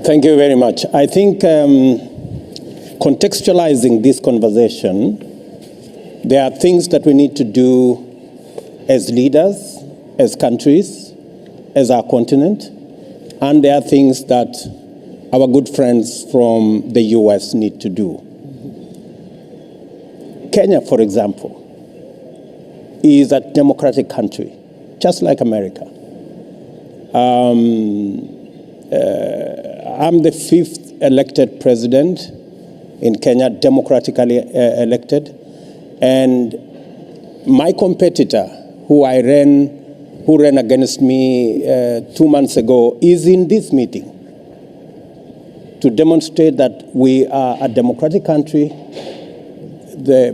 Thank you very much. I think contextualizing this conversation, there are things that we need to do as leaders, as countries, as our continent, and there are things that our good friends from the US need to do. Kenya, for example, is a democratic country, just like America. I'm the 5th elected president in Kenya, democratically elected, and my competitor, who ran against me 2 months ago, is in this meeting to demonstrate that we are a democratic country.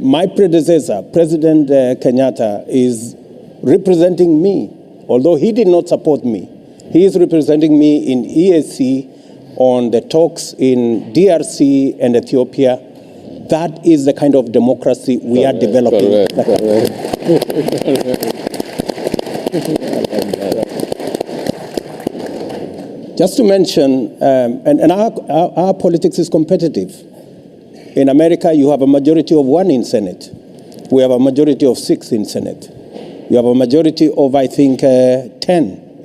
My predecessor, President Kenyatta, is representing me, although he did not support me. He is representing me in EAC on the talks in DRC and Ethiopia. That is the kind of democracy we are developing. Just to mention, and our politics is competitive. In America, you have a majority of 1 in Senate. We have a majority of 6 in Senate. You have a majority of, I think, 10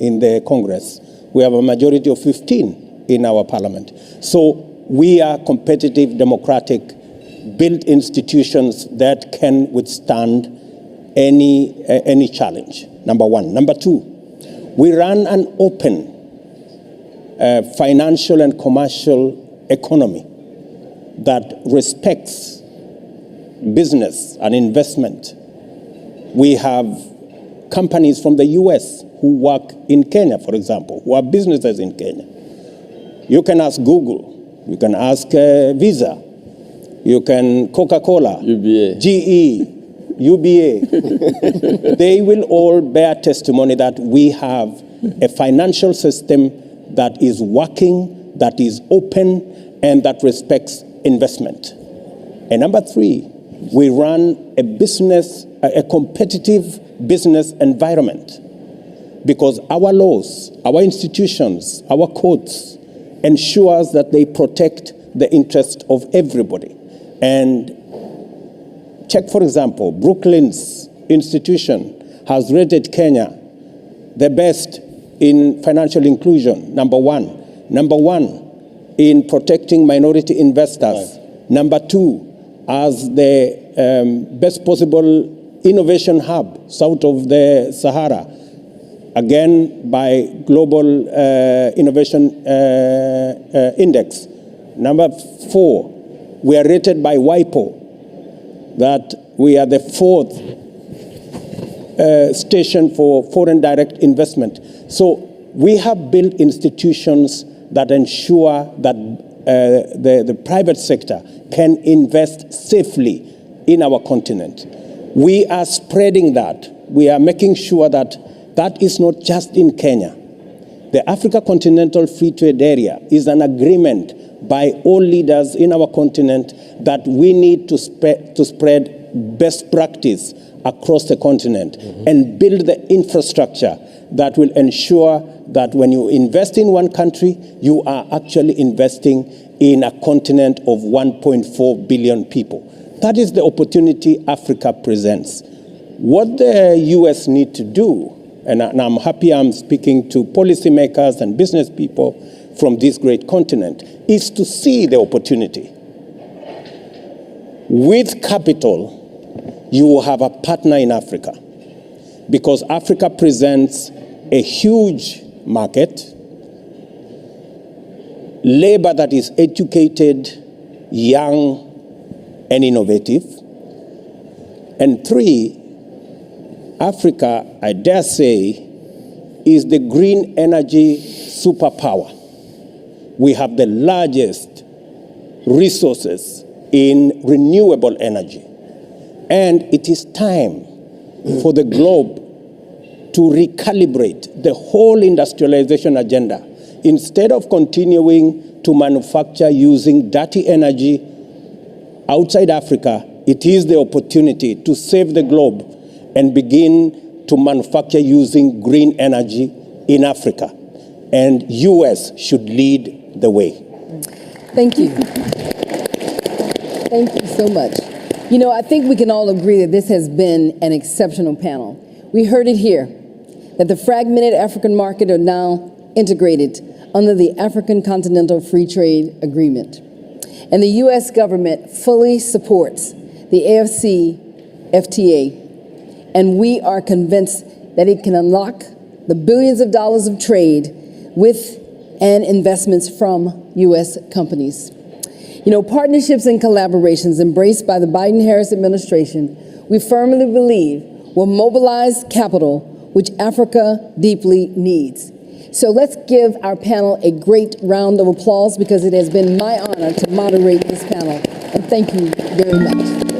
in the Congress. We have a majority of 15 in our parliament. So we are competitive, democratic, built institutions that can withstand any challenge, number one. Number two, we run an open financial and commercial economy that respects business and investment. We have companies from the US who work in Kenya, for example, who have businesses in Kenya. You can ask Google, you can ask Visa, you can Coca-Cola, UBA. GE, UBA. They will all bear testimony that we have a financial system that is working, that is open, and that respects investment. And number three, we run a competitive business environment because our laws, our institutions, our courts ensures that they protect the interest of everybody. And check, for example, Brooklyn's institution has rated Kenya the best in financial inclusion, number one. Number one in protecting minority investors. Right. Number two, as the best possible innovation hub south of the Sahara, again by Global Innovation Index. Number four, we are rated by WIPO that we are the 4th station for foreign direct investment. So we have built institutions that ensure that the private sector can invest safely in our continent. We are spreading that. We are making sure that that is not just in Kenya. The Africa Continental Free Trade Area is an agreement by all leaders in our continent that we need to spread best practice across the continent and build the infrastructure that will ensure that when you invest in one country, you are actually investing in a continent of 1.4 billion people. That is the opportunity Africa presents. What the US need to do, and I'm happy I'm speaking to policymakers and business people from this great continent, is to see the opportunity. With capital, you will have a partner in Africa because Africa presents a huge market, labor that is educated, young, and innovative. And three, Africa, I dare say, is the green energy superpower. We have the largest resources in renewable energy. And it is time for the globe to recalibrate the whole industrialization agenda. Instead of continuing to manufacture using dirty energy outside Africa, it is the opportunity to save the globe and begin to manufacture using green energy in Africa. And US should lead the way. Thank you. Thank you so much. You know, I think we can all agree that this has been an exceptional panel. We heard it here, that the fragmented African market are now integrated under the African Continental Free Trade Agreement. And the U.S. government fully supports the AFCFTA, and we are convinced that it can unlock the billions of dollars of trade with and investments from U.S. companies. You know, partnerships and collaborations embraced by the Biden-Harris administration, we firmly believe will mobilize capital, which Africa deeply needs. So let's give our panel a great round of applause, because it has been my honor to moderate this panel. And thank you very much.